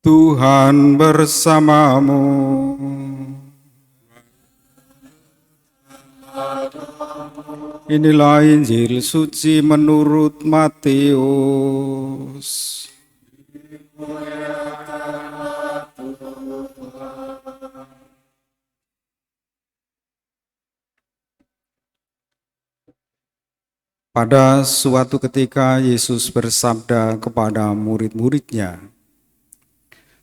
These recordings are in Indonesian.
Tuhan bersamamu. Inilah Injil suci menurut Matius. Pada suatu ketika Yesus bersabda kepada murid-muridnya,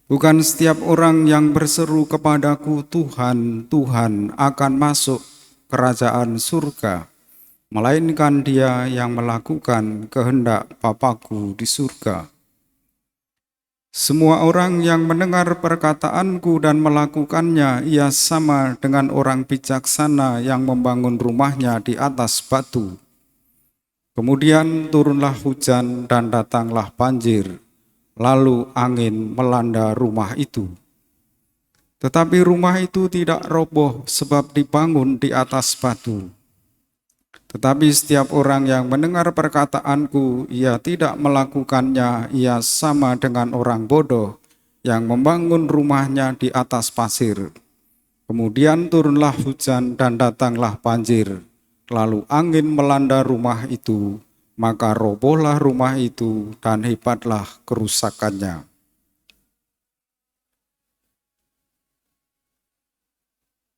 "Bukan setiap orang yang berseru kepadaku, Tuhan, Tuhan, akan masuk kerajaan surga, melainkan dia yang melakukan kehendak Bapa-Ku di surga. Semua orang yang mendengar perkataanku dan melakukannya, ia sama dengan orang bijaksana yang membangun rumahnya di atas batu. Kemudian turunlah hujan dan datanglah banjir, lalu angin melanda rumah itu. Tetapi rumah itu tidak roboh sebab dibangun di atas batu. Tetapi setiap orang yang mendengar perkataanku, ia tidak melakukannya, ia sama dengan orang bodoh yang membangun rumahnya di atas pasir. Kemudian turunlah hujan dan datanglah banjir, lalu angin melanda rumah itu, maka robohlah rumah itu dan hebatlah kerusakannya."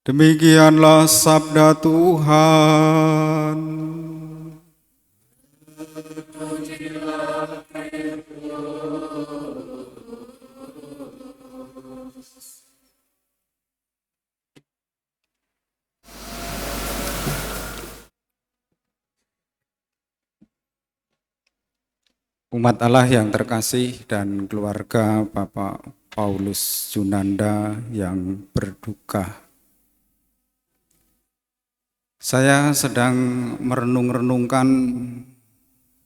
Demikianlah sabda Tuhan. Umat Allah yang terkasih dan keluarga Bapak Paulus Junanda yang berduka. Saya sedang merenung-renungkan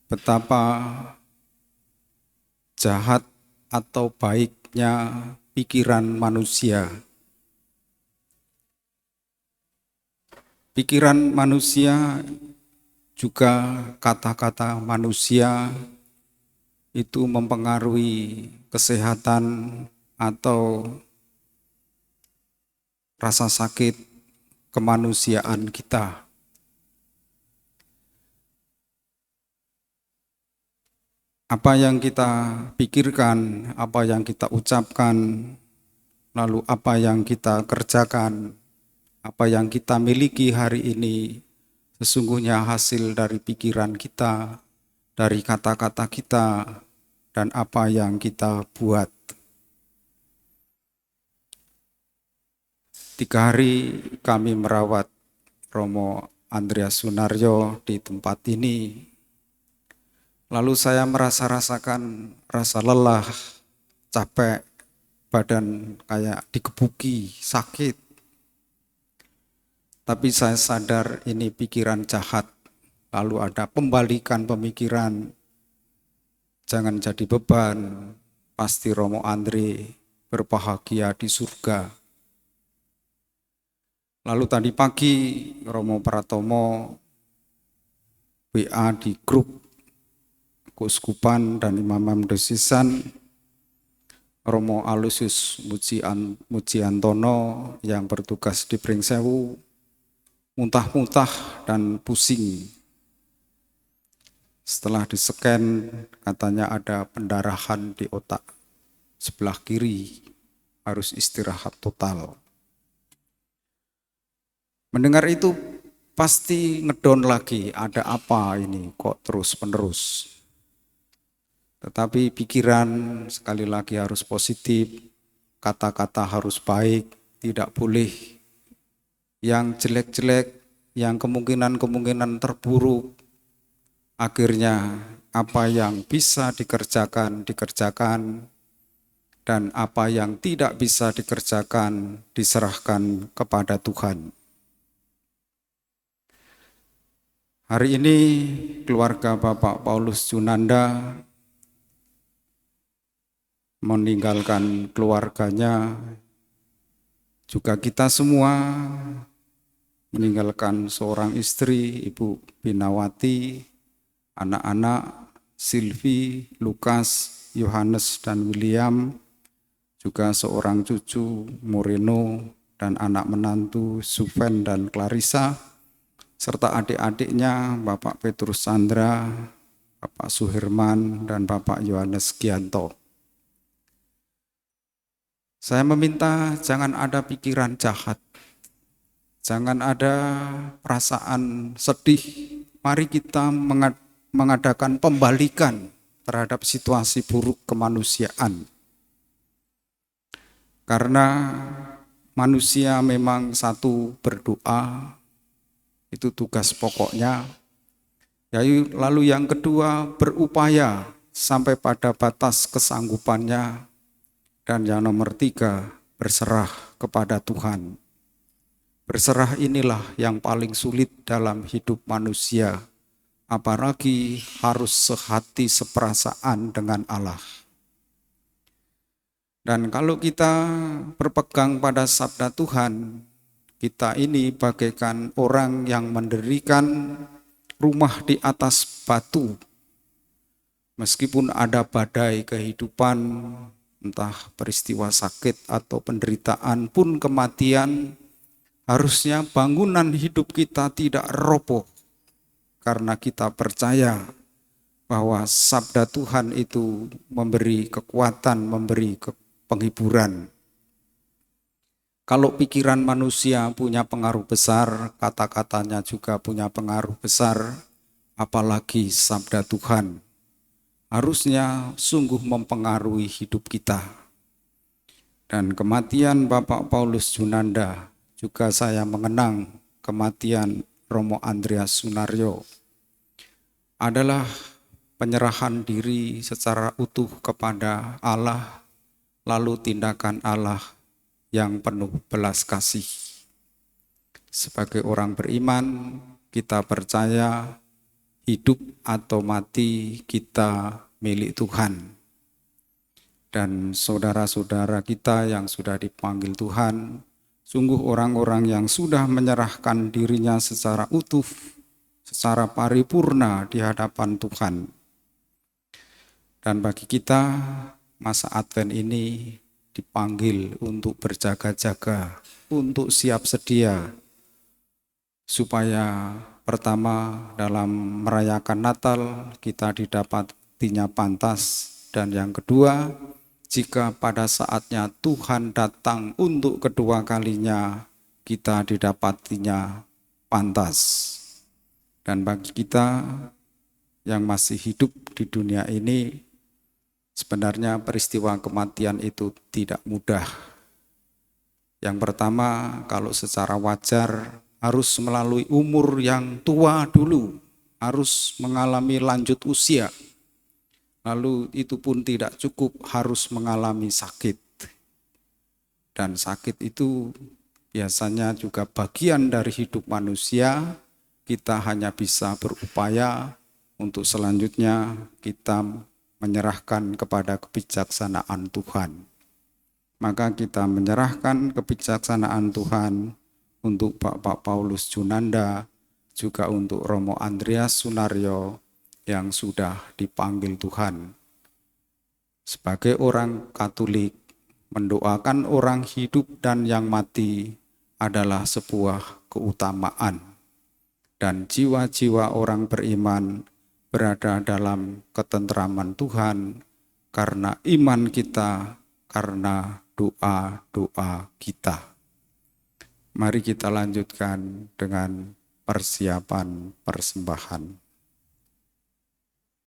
betapa jahat atau baiknya pikiran manusia. Pikiran manusia juga kata-kata manusia itu mempengaruhi kesehatan atau rasa sakit kemanusiaan kita. Apa yang kita pikirkan, apa yang kita ucapkan, lalu apa yang kita kerjakan, apa yang kita miliki hari ini, sesungguhnya hasil dari pikiran kita, dari kata-kata kita, dan apa yang kita buat. 3 hari kami merawat Romo Andreas Sunaryo di tempat ini. Lalu saya rasakan rasa lelah, capek, badan kayak digebuki, sakit. Tapi saya sadar ini pikiran jahat. Lalu ada pembalikan pemikiran, jangan jadi beban, pasti Romo Andre berbahagia di surga. Lalu tadi pagi Romo Pratomo WA di grup Keuskupan dan Imam Diocesan, Romo Aloysius Mujiantono yang bertugas di Pringsewu muntah-muntah dan pusing. Setelah di-scan katanya ada pendarahan di otak sebelah kiri, harus istirahat total. Mendengar itu pasti ngedon lagi, ada apa ini kok terus-menerus. Tetapi pikiran sekali lagi harus positif, kata-kata harus baik, tidak boleh yang jelek-jelek, yang kemungkinan-kemungkinan terburuk. Akhirnya apa yang bisa dikerjakan, dan apa yang tidak bisa dikerjakan, diserahkan kepada Tuhan. Hari ini keluarga Bapak Paulus Junanda meninggalkan keluarganya, juga kita semua meninggalkan seorang istri, Ibu Binawati, anak-anak Silvi, Lukas, Yohanes, dan William, juga seorang cucu Moreno dan anak menantu Suven dan Clarissa, serta adik-adiknya Bapak Petrus Chandra, Bapak Suherman, dan Bapak Yohanes Gianto. Saya meminta jangan ada pikiran jahat, jangan ada perasaan sedih. Mari kita mengadakan pembalikan terhadap situasi buruk kemanusiaan. Karena manusia memang satu berdoa, itu tugas pokoknya. Lalu yang kedua berupaya sampai pada batas kesanggupannya. Dan yang nomor tiga berserah kepada Tuhan. Berserah inilah yang paling sulit dalam hidup manusia. Apalagi harus sehati seperasaan dengan Allah. Dan kalau kita berpegang pada sabda Tuhan, kita ini bagaikan orang yang mendirikan rumah di atas batu. Meskipun ada badai kehidupan, entah peristiwa sakit atau penderitaan pun kematian, harusnya bangunan hidup kita tidak roboh. Karena kita percaya bahwa sabda Tuhan itu memberi kekuatan, memberi penghiburan. Kalau pikiran manusia punya pengaruh besar, kata-katanya juga punya pengaruh besar, apalagi sabda Tuhan. Harusnya sungguh mempengaruhi hidup kita. Dan kematian Bapak Paulus Junanda, juga saya mengenang kematian Romo Andreas Sunario, adalah penyerahan diri secara utuh kepada Allah, lalu tindakan Allah yang penuh belas kasih. Sebagai orang beriman, kita percaya hidup atau mati kita milik Tuhan. Dan saudara-saudara kita yang sudah dipanggil Tuhan, sungguh orang-orang yang sudah menyerahkan dirinya secara utuh, secara paripurna di hadapan Tuhan. Dan bagi kita, masa Advent ini dipanggil untuk berjaga-jaga, untuk siap sedia, supaya pertama dalam merayakan Natal kita didapatinya pantas, dan yang kedua, jika pada saatnya Tuhan datang untuk kedua kalinya, kita didapatinya pantas. Dan bagi kita yang masih hidup di dunia ini, sebenarnya peristiwa kematian itu tidak mudah. Yang pertama, kalau secara wajar harus melalui umur yang tua dulu, harus mengalami lanjut usia. Lalu itu pun tidak cukup, harus mengalami sakit. Dan sakit itu biasanya juga bagian dari hidup manusia. Kita hanya bisa berupaya untuk selanjutnya kita menyerahkan kepada kebijaksanaan Tuhan. Maka kita menyerahkan kebijaksanaan Tuhan untuk Bapak Paulus Junanda, juga untuk Romo Andreas Sunario yang sudah dipanggil Tuhan. Sebagai orang Katolik, mendoakan orang hidup dan yang mati adalah sebuah keutamaan. Dan jiwa-jiwa orang beriman berada dalam ketentraman Tuhan karena iman kita, karena doa-doa kita. Mari kita lanjutkan dengan persiapan persembahan.